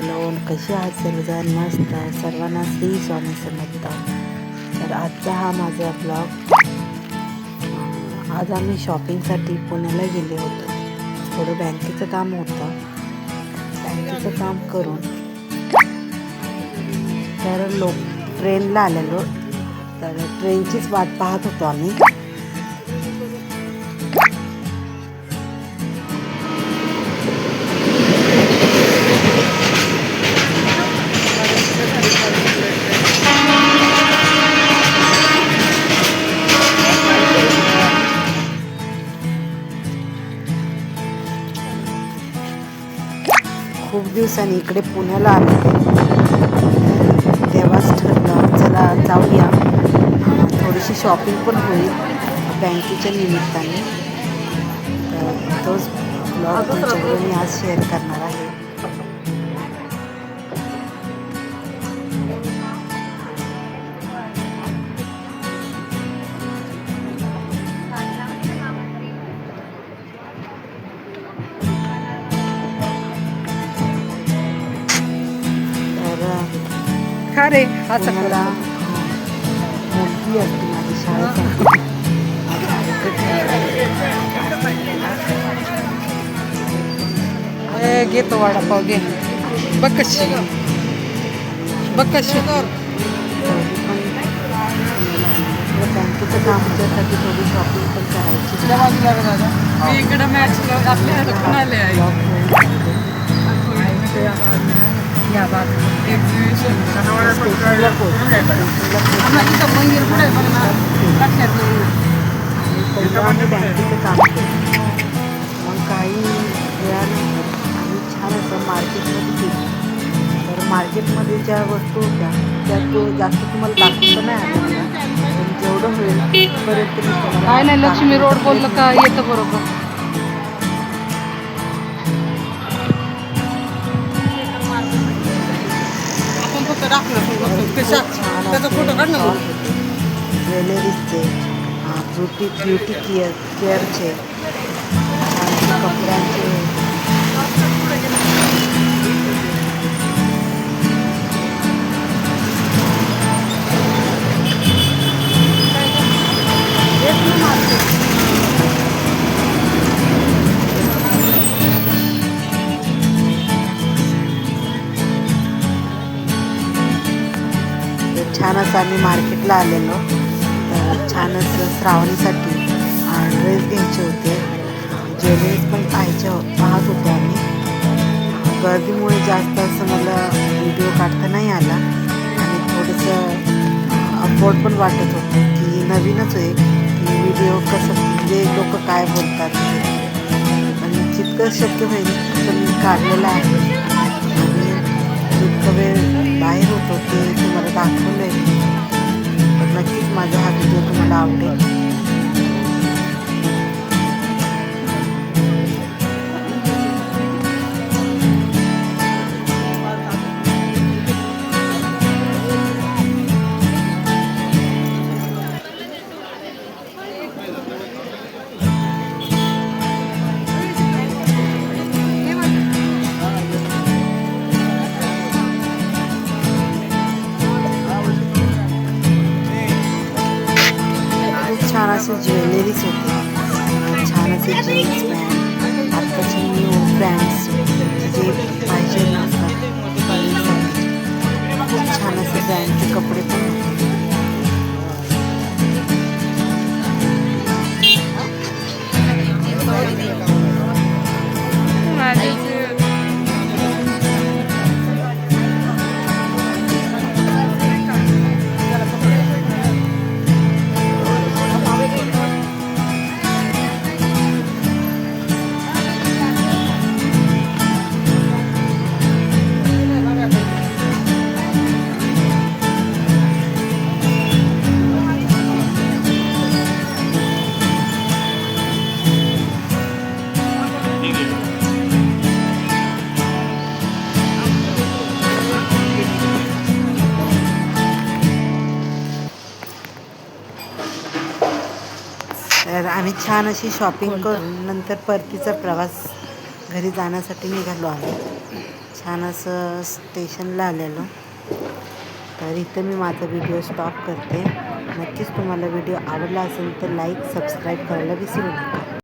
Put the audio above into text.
Hello, कसे आहात सर्वजण? मस्त. सर्वांना श्री स्वामी समर्थ. तर आजचा हा माझा ब्लॉग. आज आम्ही शॉपिंगसाठी पुण्याला गेले होतो. थोडं बँकेचं काम होतं. बँकेचं काम करून तर ट्रेनला आलेलो. तर ट्रेनचीच वाट पाहत होतो आम्ही. खूप दिवसांनी इकडे पुण्याला आले, तेव्हाच ठरलं चला जाऊया, थोडीशी शॉपिंग पण होईल बँकेच्या निमित्ताने. तर तोच ब्लॉग तुमच्याकडे मी आज शेअर करणार आहे. खा रे असं मला मुलगी असते माझी शाळेसाठी. घेतो वडापाव घे. बघ कशी बँकेचं काम त्यासाठी थोडी शॉपिंग पण करायची. मी इकडं मॅचला आपल्या पुण्याला आहे. या बाग एक्झिबिशन स्टेशनला मंदिर पुढे बघ ना, लक्षात नाही. आम्ही बँकेचं काम केलं. मग काही वेळानंतर आम्ही छान असं मार्केटमध्ये गेलो. तर मार्केटमध्ये ज्या वस्तू होत्या त्या तो जास्त तुम्हाला दाखवता नाही आलं मला, पण जेवढं होईल तिथपर्यंत मी तुम्हाला काय नाही, लक्ष्मी रोड बोललं का येतं बरोबर. आपण फक्त त्याचा फोटो काढ ना. ज्वेलरीजचे, ब्युटी केअरचे, कपड्यांचे, छान असं आम्ही मार्केटला आलेलो. तर छान असं श्रावणीसाठी ड्रेस घ्यायचे होते, ज्वेलरीज पण पाहत होते आम्ही. गर्दीमुळे जास्त असं मला व्हिडिओ काढता नाही आला आणि थोडंसं अफोर्ड पण वाटत होतं की नवीनच आहे की व्हिडिओ कसं म्हणजे लोक काय बोलतात. आणि जितकं शक्य होईल तितकं मी काढलेलं आहे आणि जितकं वेळ बाहेर होतो ते तुम्हाला दाखवलं आहे. तर नक्कीच माझा हा व्हिडिओ तुम्हाला आवडेल. छान असे ज्वेलरीज होते, छान असे जीन्स पॅन्ट, आत्ताचे न्यू ब्रँड्स जे पाहिजे नसतात. खूप छान असे ब्रँडचे कपडे पण होते. तर आम्ही छान अशी शॉपिंग करून नंतर परतीचा प्रवास घरी जाण्यासाठी निघालो आम्ही. छान असं स्टेशनला आलेलो. तर इथं मी माझा व्हिडिओ स्टॉप करते. नक्कीच तुम्हाला व्हिडिओ आवडला असेल तर लाईक सबस्क्राईब करायला विसरू नका.